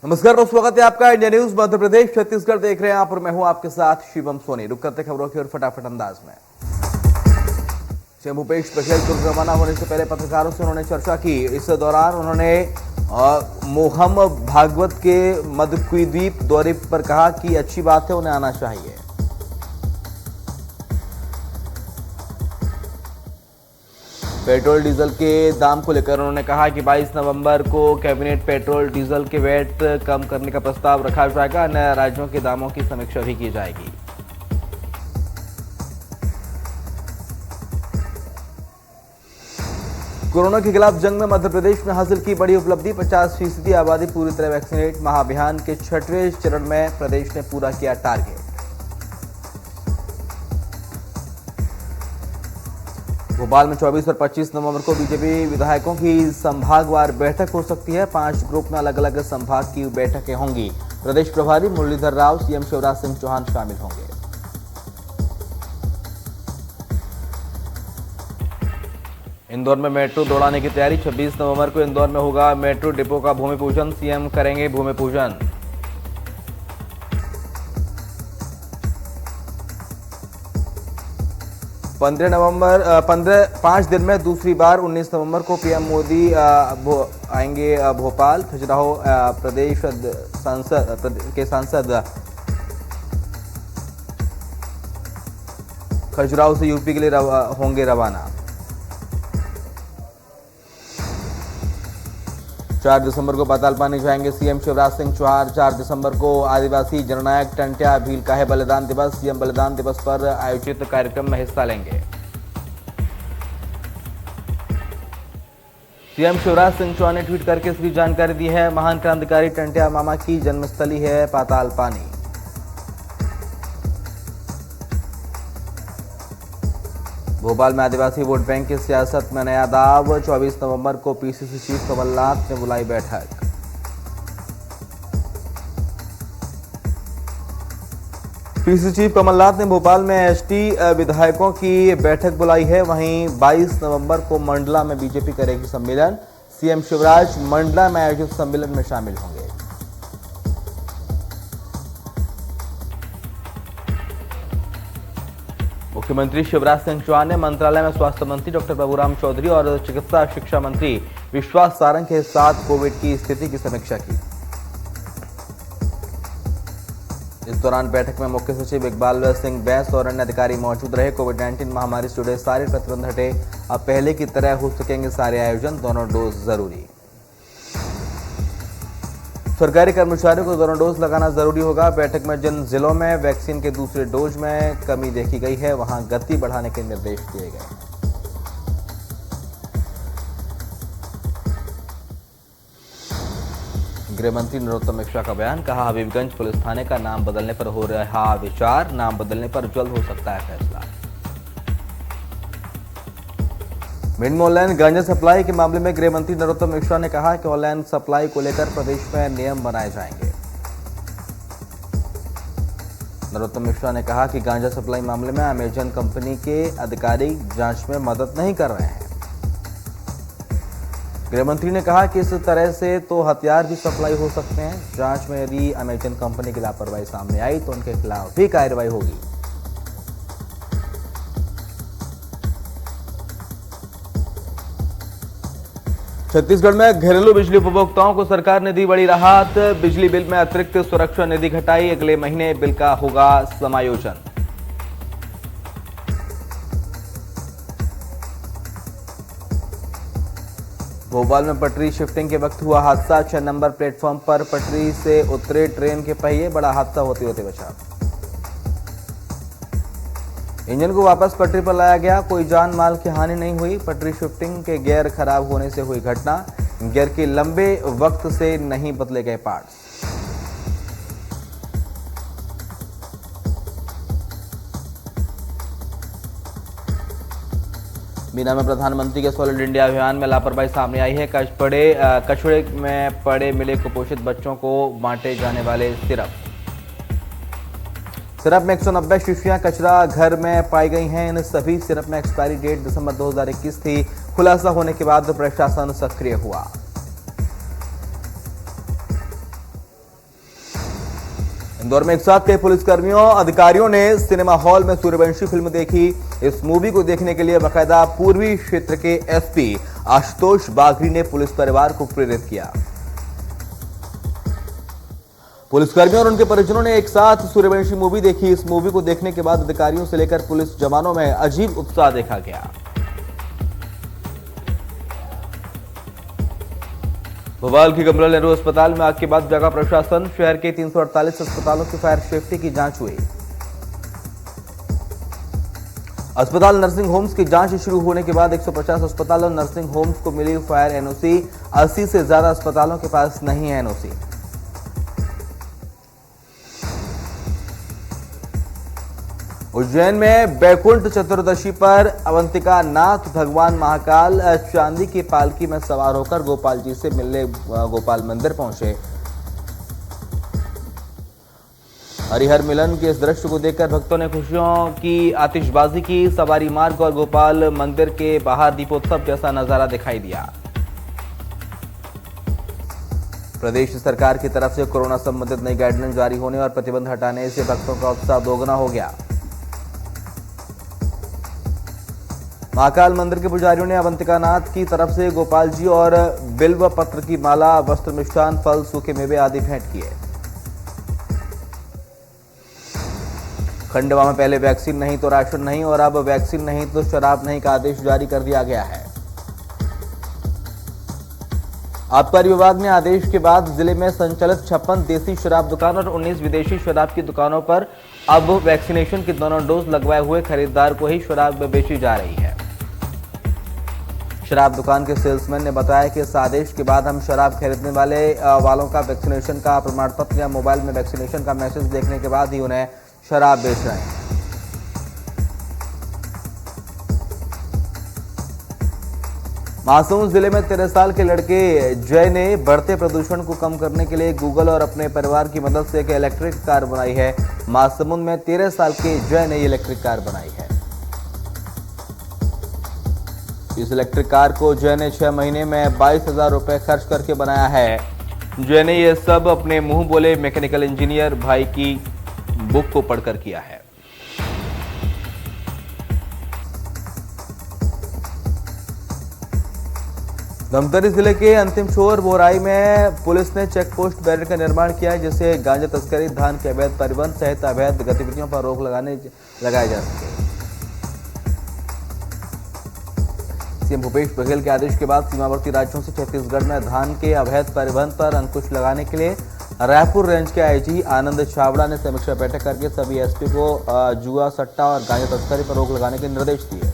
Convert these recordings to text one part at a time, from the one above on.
नमस्कार दोस्तों, स्वागत है आपका इंडिया न्यूज मध्य प्रदेश छत्तीसगढ़ देख रहे हैं आप और मैं हूं आपके साथ शिवम सोनी। रुक करते खबरों की ओर फटाफट अंदाज में। सीएम भूपेश बघेल दुर्ग रवाना होने से पहले पत्रकारों से उन्होंने चर्चा की। इस दौरान उन्होंने मोहम भागवत के मध्यद्वीप दौरे पर कहा कि अच्छी बात है, उन्हें आना चाहिए। पेट्रोल डीजल के दाम को लेकर उन्होंने कहा कि 22 नवंबर को कैबिनेट पेट्रोल डीजल के वैट कम करने का प्रस्ताव रखा जाएगा। अन्य राज्यों के दामों की समीक्षा भी की जाएगी। कोरोना के खिलाफ जंग में मध्य प्रदेश ने हासिल की बड़ी उपलब्धि। 50% आबादी पूरी तरह वैक्सीनेट। महाअभियान के 6वें चरण में प्रदेश ने पूरा किया टारगेट। भोपाल में 24 और 25 नवंबर को बीजेपी विधायकों की संभागवार बैठक हो सकती है। 5 ग्रुप में अलग अलग संभाग की बैठकें होंगी। प्रदेश प्रभारी मुरलीधर राव, सीएम शिवराज सिंह चौहान शामिल होंगे। इंदौर में मेट्रो दौड़ाने की तैयारी। 26 नवंबर को इंदौर में होगा मेट्रो डिपो का भूमि पूजन। सीएम करेंगे भूमि पूजन। पंद्रह 5 दिन में दूसरी बार 19 नवंबर को पीएम मोदी आएंगे भोपाल। खजुराहो प्रदेश सांसद खजुराहो से यूपी के लिए होंगे रवाना। 4 दिसंबर को पातालपानी जाएंगे सीएम शिवराज सिंह चौहान। 4 दिसंबर को आदिवासी जननायक टंट्या भील का है बलिदान दिवस। सीएम बलिदान दिवस पर आयोजित कार्यक्रम में हिस्सा लेंगे। सीएम शिवराज सिंह चौहान ने ट्वीट करके इसकी जानकारी दी है। महान क्रांतिकारी टंट्या मामा की जन्मस्थली है पातालपानी। भोपाल में आदिवासी वोट बैंक की सियासत में नया दाव। 24 नवंबर को पीसीसी चीफ कमलनाथ ने बुलाई बैठक। पीसीसी चीफ कमलनाथ ने भोपाल में एसटी विधायकों की बैठक बुलाई है। वहीं 22 नवंबर को मंडला में बीजेपी करेगी सम्मेलन। सीएम शिवराज मंडला में आयोजित सम्मेलन में शामिल होंगे। मुख्यमंत्री शिवराज सिंह चौहान ने मंत्रालय में स्वास्थ्य मंत्री डॉक्टर बाबूराम चौधरी और चिकित्सा शिक्षा मंत्री विश्वास सारंग के साथ कोविड की स्थिति की समीक्षा की। इस दौरान बैठक में मुख्य सचिव इकबाल सिंह बैंस और अन्य अधिकारी मौजूद रहे। कोविड-19 महामारी से जुड़े सारे प्रतिबंध हटे। अब पहले की तरह हो सकेंगे सारे आयोजन। दोनों डोज जरूरी। सरकारी कर्मचारियों को दोनों डोज लगाना जरूरी होगा। बैठक में जिन जिलों में वैक्सीन के दूसरे डोज में कमी देखी गई है, वहां गति बढ़ाने के निर्देश दिए गए। गृह मंत्री नरोत्तम मिश्रा का बयान। कहा, हबीबगंज पुलिस थाने का नाम बदलने पर हो रहा विचार। नाम बदलने पर जल्द हो सकता है फैसला। भिंड में ऑनलाइन गांजा सप्लाई के मामले में गृह मंत्री नरोत्तम मिश्रा ने कहा कि ऑनलाइन सप्लाई को लेकर प्रदेश में नियम बनाए जाएंगे। नरोत्तम मिश्रा ने कहा कि गांजा सप्लाई मामले में अमेजन कंपनी के अधिकारी जांच में मदद नहीं कर रहे हैं। गृह मंत्री ने कहा कि इस तरह से तो हथियार भी सप्लाई हो सकते हैं। जांच में यदि अमेजन कंपनी की लापरवाही सामने आई तो उनके खिलाफ भी कार्रवाई होगी। छत्तीसगढ़ में घरेलू बिजली उपभोक्ताओं को सरकार ने दी बड़ी राहत। बिजली बिल में अतिरिक्त सुरक्षा निधि घटाई। अगले महीने बिल का होगा समायोजन। भोपाल में पटरी शिफ्टिंग के वक्त हुआ हादसा। 6 नंबर प्लेटफॉर्म पर पटरी से उतरे ट्रेन के पहिए। बड़ा हादसा होते होते बचा। इंजन को वापस पटरी पर लाया गया। कोई जान माल की हानि नहीं हुई। पटरी शिफ्टिंग के गियर खराब होने से हुई घटना। गियर के लंबे वक्त से नहीं बदले गए पार्ट्स। बीना में प्रधानमंत्री के सॉलिड इंडिया अभियान में लापरवाही सामने आई है। कचड़े में पड़े मिले कुपोषित बच्चों को बांटे जाने वाले सिरप में 190 शीशियां कचरा घर में पाई गई हैं। इन सभी सिरप में एक्सपायरी डेट दिसंबर 2021 थी। खुलासा होने के बाद प्रशासन सक्रिय हुआ। इंदौर में एक साथ कई पुलिसकर्मियों अधिकारियों ने सिनेमा हॉल में सूर्यवंशी फिल्म देखी। इस मूवी को देखने के लिए बाकायदा पूर्वी क्षेत्र के एसपी आशुतोष बाघरी ने पुलिस परिवार को प्रेरित किया। पुलिसकर्मियों और उनके परिजनों ने एक साथ सूर्यवंशी मूवी देखी। इस मूवी को देखने के बाद अधिकारियों से लेकर पुलिस जवानों में अजीब उत्साह देखा गया। भोपाल के कमला नेहरू अस्पताल में आग के बाद जागा प्रशासन। शहर के 348 अस्पतालों की फायर सेफ्टी की जांच हुई। अस्पताल नर्सिंग होम्स की जांच शुरू होने के बाद 150 अस्पताल और नर्सिंग होम्स को मिली फायर एनओसी। 80 से ज्यादा अस्पतालों के पास नहीं है एनओसी। उज्जैन में बैकुंठ चतुर्दशी पर अवंतिका नाथ भगवान महाकाल चांदी की पालकी में सवार होकर गोपाल जी से मिलने गोपाल मंदिर पहुंचे। हरिहर मिलन के इस दृश्य को देखकर भक्तों ने खुशियों की आतिशबाजी की। सवारी मार्ग और गोपाल मंदिर के बाहर दीपोत्सव जैसा नजारा दिखाई दिया। प्रदेश सरकार की तरफ से कोरोना संबंधित नई गाइडलाइन जारी होने और प्रतिबंध हटाने से भक्तों का उत्साह दोगुना हो गया। महाकाल मंदिर के पुजारियों ने अवंतिका नाथ की तरफ से गोपाल जी और बिल्व पत्र की माला, वस्त्र, मिष्ठान, फल, सूखे मेवे आदि भेंट किए। खंडवा में पहले वैक्सीन नहीं तो राशन नहीं और अब वैक्सीन नहीं तो शराब नहीं का आदेश जारी कर दिया गया है। आबकारी विभाग ने आदेश के बाद जिले में संचालित 56 देसी शराब दुकान और 19 विदेशी शराब की दुकानों पर अब वैक्सीनेशन के दोनों डोज लगवाए हुए खरीदार को ही शराब बेची जा रही है। शराब दुकान के सेल्समैन ने बताया कि इस आदेश के बाद हम शराब खरीदने वालों का वैक्सीनेशन का प्रमाण पत्र या मोबाइल में वैक्सीनेशन का मैसेज देखने के बाद ही उन्हें शराब बेच रहे हैं। महासमुंद जिले में 13 साल के लड़के जय ने बढ़ते प्रदूषण को कम करने के लिए गूगल और अपने परिवार की मदद से एक इलेक्ट्रिक कार बनाई है। महासमुंद में 13 साल के जय ने इलेक्ट्रिक कार बनाई है। इस इलेक्ट्रिक कार को जय ने 6 महीने में 22,000 रुपए खर्च करके बनाया है। जय ने यह सब अपने मुंह बोले मैकेनिकल इंजीनियर भाई की बुक को पढ़कर किया है। धमतरी जिले के अंतिम छोर बोराई में पुलिस ने चेक पोस्ट बैरियर का निर्माण किया है, जिससे गांजा तस्करी, धान के अवैध परिवहन सहित अवैध गतिविधियों पर रोक लगाया जा सके। सीएम भूपेश बघेल के आदेश के बाद सीमावर्ती राज्यों से छत्तीसगढ़ में धान के अवैध परिवहन पर अंकुश लगाने के लिए रायपुर रेंज के आईजी आनंद छावड़ा ने समीक्षा बैठक करके सभी एसपी को जुआ, सट्टा और गांजा तस्करी पर रोक लगाने के निर्देश दिए।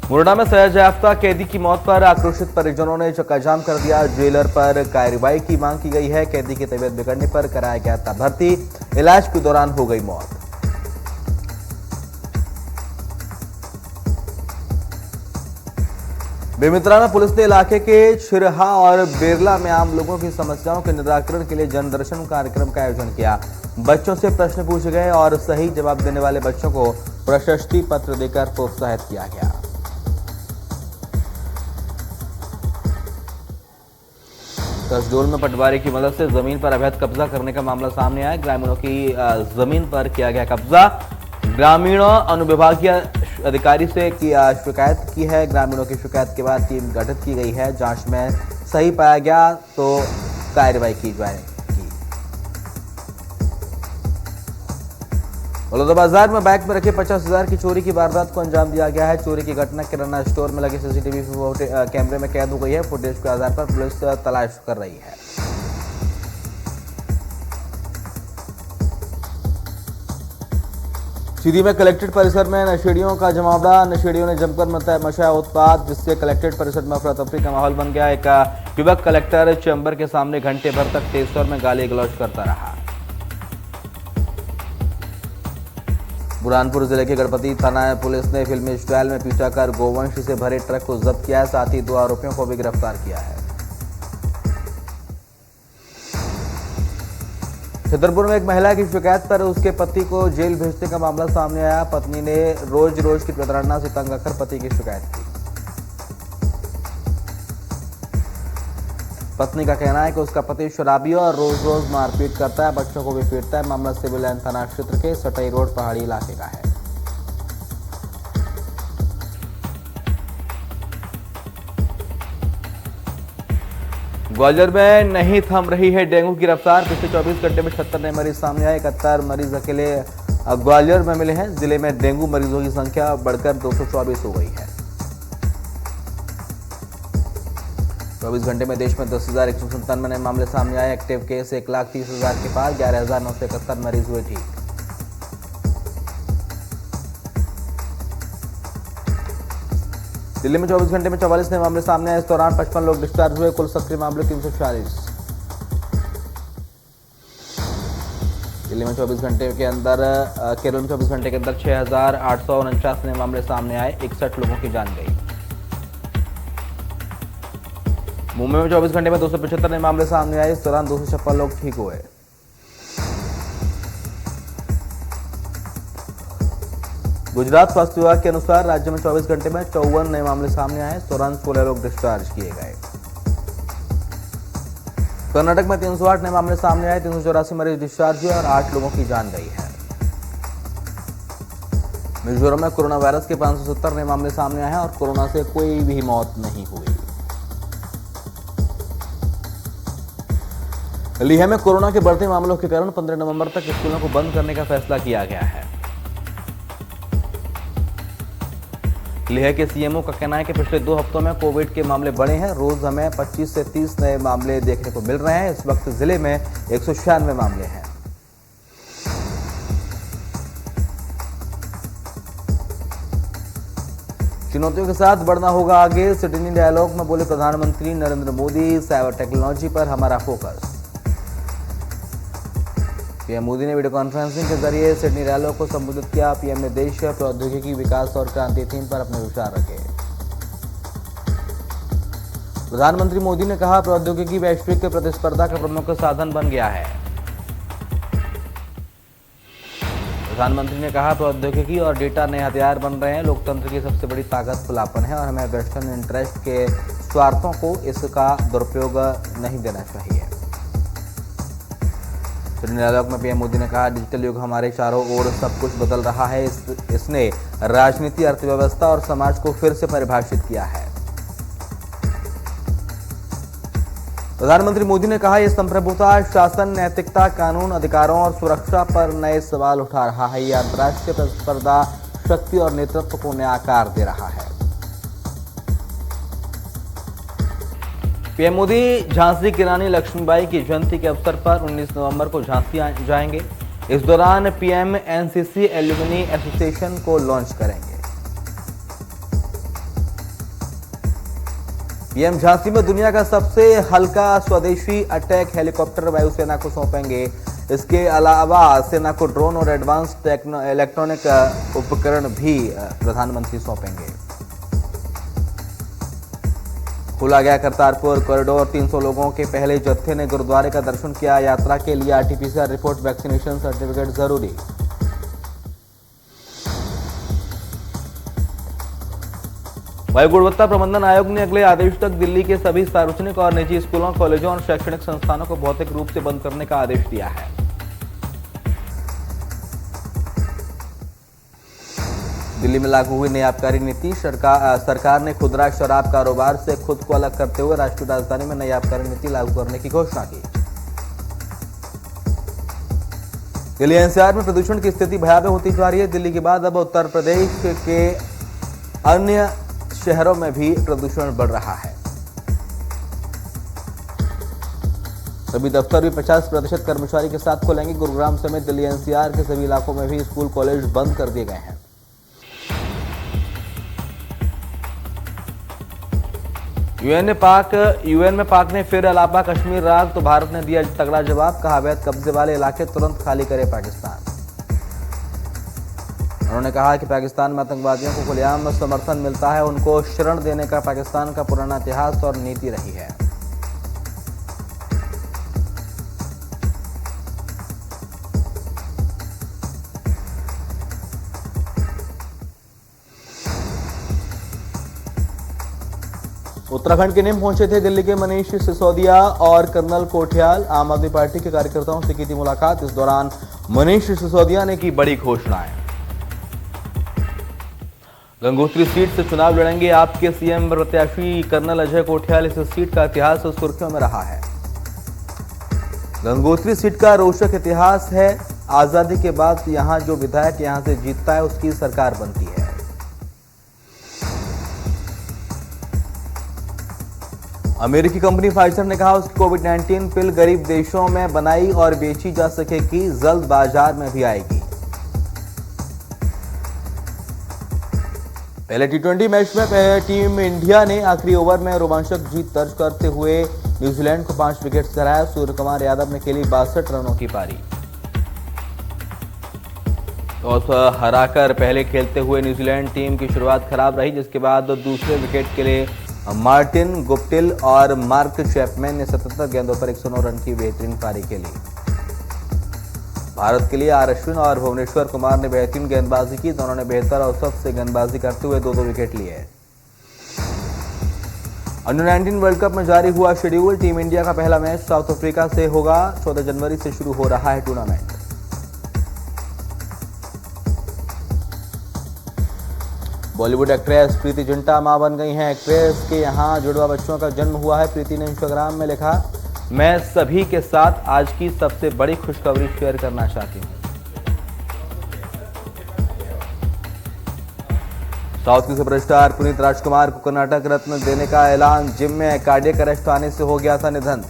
मुरैना में सजायाफ्ता कैदी की मौत पर आक्रोशित परिजनों ने चक्काजाम कर दिया। जेलर पर कार्रवाई की मांग की गई है। कैदी की तबीयत बिगड़ने पर कराया गया था भर्ती, इलाज के दौरान हो गई मौत। बेमित्रा में पुलिस ने इलाके के छिरहा और बेरला में आम लोगों की समस्याओं के निराकरण के लिए जनदर्शन कार्यक्रम का आयोजन किया। बच्चों से प्रश्न पूछे गए और सही जवाब देने वाले बच्चों को प्रशस्ति पत्र देकर प्रोत्साहित किया गया। कसडोल में पटवारी की मदद से जमीन पर अवैध कब्जा करने का मामला सामने आया। ग्रामीणों की जमीन पर किया गया कब्जा। ग्रामीणों अनुविभागीय अधिकारी से शिकायत की है। ग्रामीणों की शिकायत के बाद टीम गठित की गई है। जांच में सही पाया गया तो कार्रवाई की जाएगी। बलौदाबाजार में बैग में रखे 50,000 की चोरी की वारदात को अंजाम दिया गया है। चोरी की घटना किराना स्टोर में लगे सीसीटीवी कैमरे में कैद हो गई है। फुटेज के आधार पर पुलिस तलाश कर रही है। सीधी में कलेक्ट्रेट परिसर में नशेड़ियों का जमावड़ा। नशेड़ियों ने जमकर मचाया उत्पात, जिससे कलेक्ट्रेट परिसर में अफरा तफरी का माहौल बन गया। एक युवक कलेक्टर चैम्बर के सामने घंटे भर तक तेज स्वर में गाली गलौज करता रहा। बुरहानपुर जिले के गणपति थाना पुलिस ने फिल्मी स्टाइल में पीछा कर गोवंश से भरे ट्रक को जब्त किया है। साथ ही 2 आरोपियों को भी गिरफ्तार किया है। छतरपुर में एक महिला की शिकायत पर उसके पति को जेल भेजने का मामला सामने आया। पत्नी ने रोज की प्रताड़ना से तंग आकर पति की शिकायत की। पत्नी का कहना है कि उसका पति शराबी और रोज मारपीट करता है, बच्चों को भी पीटता है। मामला सिविल लाइन थाना क्षेत्र के सटई रोड पहाड़ी इलाके का है। ग्वालियर में नहीं थम रही है डेंगू की रफ्तार। पिछले 24 घंटे में 76 नए मरीज सामने आए। 71 मरीज अकेले ग्वालियर में मिले हैं। जिले में डेंगू मरीजों की संख्या बढ़कर 224 हो गई है। 24 घंटे में देश में 10,197 नए मामले सामने आए। एक्टिव केस 1,30,000 के पार। 11,971 मरीज हुए ठीक। दिल्ली में 24 घंटे में 44 नए मामले सामने आए। इस दौरान 55 लोग डिस्चार्ज हुए। कुल सक्रिय मामले 340। दिल्ली में 24 घंटे के अंदर केरल में 24 घंटे के अंदर 6,849 नए मामले सामने आए। 61 लोगों की जान गई। मुंबई में 24 घंटे में 275 नए मामले सामने आए। इस दौरान 256 लोग ठीक हुए। गुजरात स्वास्थ्य विभाग के अनुसार राज्य में 24 घंटे में 54 नए मामले सामने आए। इस दौरान 16 लोग डिस्चार्ज किए गए। कर्नाटक में 308 नए मामले सामने आए। 384 मरीज डिस्चार्ज हुए और 8 लोगों की जान गई है। मिजोरम में कोरोना वायरस के 570 नए मामले सामने आए हैं और कोरोना से कोई भी मौत नहीं हुई। लेह में कोरोना के बढ़ते मामलों के कारण 15 नवंबर तक स्कूलों को बंद करने का फैसला किया गया है। लेह के सीएमओ का कहना है कि पिछले 2 हफ्तों में कोविड के मामले बढ़े हैं। रोज हमें 25 से 30 नए मामले देखने को मिल रहे हैं। इस वक्त जिले में 196 मामले हैं। चुनौतियों के साथ बढ़ना होगा आगे। सिडनी डायलॉग में बोले प्रधानमंत्री नरेंद्र मोदी। साइबर टेक्नोलॉजी पर हमारा फोकस। पीएम मोदी ने वीडियो कॉन्फ्रेंसिंग के जरिए सिडनी डायलॉग को संबोधित किया। पीएम ने देश, प्रौद्योगिकी, विकास और क्रांति थीम पर अपने विचार रखे। प्रधानमंत्री मोदी ने कहा, प्रौद्योगिकी वैश्विक प्रतिस्पर्धा का प्रमुख साधन बन गया है। प्रधानमंत्री ने कहा, प्रौद्योगिकी और डेटा नए हथियार बन रहे हैं। लोकतंत्र की सबसे बड़ी ताकत खुलापन है और हमें वेस्टर्न इंटरेस्ट के स्वार्थों को इसका दुरुपयोग नहीं देना चाहिए। डायलॉग में पीएम मोदी ने कहा, डिजिटल युग हमारे चारों ओर सब कुछ बदल रहा है। इसने राजनीति, अर्थव्यवस्था और समाज को फिर से परिभाषित किया है। प्रधानमंत्री मोदी ने कहा, यह संप्रभुता, शासन, नैतिकता, कानून, अधिकारों और सुरक्षा पर नए सवाल उठा रहा है। यह अंतर्राष्ट्रीय प्रतिस्पर्धा, शक्ति और नेतृत्व को नया आकार दे रहा है। पीएम मोदी झांसी की रानी लक्ष्मीबाई की जयंती के अवसर पर 19 नवंबर को झांसी जाएंगे। इस दौरान पीएम एनसीसी एल्यूमिनी एसोसिएशन को लॉन्च करेंगे। पीएम झांसी में दुनिया का सबसे हल्का स्वदेशी अटैक हेलीकॉप्टर वायुसेना को सौंपेंगे। इसके अलावा सेना को ड्रोन और एडवांस्ड इलेक्ट्रॉनिक उपकरण भी प्रधानमंत्री सौंपेंगे। खोला गया करतारपुर कॉरिडोर। 300 लोगों के पहले जत्थे ने गुरुद्वारे का दर्शन किया। यात्रा के लिए आरटीपीसीआर रिपोर्ट, वैक्सीनेशन सर्टिफिकेट जरूरी। वायु गुणवत्ता प्रबंधन आयोग ने अगले आदेश तक दिल्ली के सभी सार्वजनिक और निजी स्कूलों, कॉलेजों और शैक्षणिक संस्थानों को भौतिक रूप से बंद करने का आदेश दिया है। दिल्ली में लागू हुई नई आबकारी नीति। सरकार ने खुदरा शराब कारोबार से खुद को अलग करते हुए राष्ट्रीय राजधानी में नई आबकारी नीति लागू करने की घोषणा की। दिल्ली एनसीआर में प्रदूषण की स्थिति भयावह होती जा रही है। दिल्ली के बाद अब उत्तर प्रदेश के अन्य शहरों में भी प्रदूषण बढ़ रहा है। सभी दफ्तर भी 50% कर्मचारी के साथ खोलेंगे। गुरुग्राम समेत दिल्ली एनसीआर के सभी इलाकों में भी स्कूल, कॉलेज बंद कर दिए गए हैं। यूएन में पाक ने फिर अलापा कश्मीर राग तो भारत ने दिया तगड़ा जवाब। कहा, अवैध कब्जे वाले इलाके तुरंत खाली करे पाकिस्तान। उन्होंने कहा कि पाकिस्तान में आतंकवादियों को खुलेआम समर्थन मिलता है। उनको शरण देने का पाकिस्तान का पुराना इतिहास और नीति रही है। उत्तराखंड के निम पहुंचे थे दिल्ली के मनीष सिसोदिया और कर्नल कोठियाल। आम आदमी पार्टी के कार्यकर्ताओं से की थी मुलाकात। इस दौरान मनीष सिसोदिया ने की बड़ी घोषणाएं। गंगोत्री सीट से चुनाव लड़ेंगे आपके सीएम प्रत्याशी कर्नल अजय कोठियाल। इस सीट का इतिहास सुर्खियों में रहा है। गंगोत्री सीट का रोचक इतिहास है। आजादी के बाद यहां जो विधायक यहां से जीतता है उसकी सरकार बनती है। अमेरिकी कंपनी फाइजर ने कहा उसकी कोविड-19 पिल गरीब देशों में बनाई और बेची जा सकेगी, जल्द बाजार में भी आएगी। पहले टी20 मैच में टीम इंडिया ने आखिरी ओवर में रोमांचक जीत दर्ज करते हुए न्यूजीलैंड को 5 विकेट से हराया। सूर्य कुमार यादव ने खेली 62 रनों की पारी। टॉस हराकर पहले खेलते हुए न्यूजीलैंड टीम की शुरुआत खराब रही, जिसके बाद दूसरे विकेट के लिए मार्टिन गुप्टिल और मार्क चैपमैन ने 77 गेंदों पर 109 रन की बेहतरीन पारी खेली। भारत के लिए आर अश्विन और भुवनेश्वर कुमार ने बेहतरीन गेंदबाजी की। दोनों ने बेहतर औसत से गेंदबाजी करते हुए 2-2 विकेट लिए। अंडर-19 वर्ल्ड कप में जारी हुआ शेड्यूल। टीम इंडिया का पहला मैच साउथ अफ्रीका से होगा। 14 जनवरी से शुरू हो रहा है टूर्नामेंट। बॉलीवुड एक्ट्रेस प्रीति जिंटा मां बन गई हैं। एक्ट्रेस के यहां जुड़वा बच्चों का जन्म हुआ है। प्रीति ने इंस्टाग्राम में लिखा, मैं सभी के साथ आज की सबसे बड़ी खुशखबरी शेयर करना चाहती हूं। साउथ के सुपरस्टार पुनीत राजकुमार को कर्नाटक रत्न देने का ऐलान। जिम में कार्डियक अरेस्ट आने से हो गया था निधन।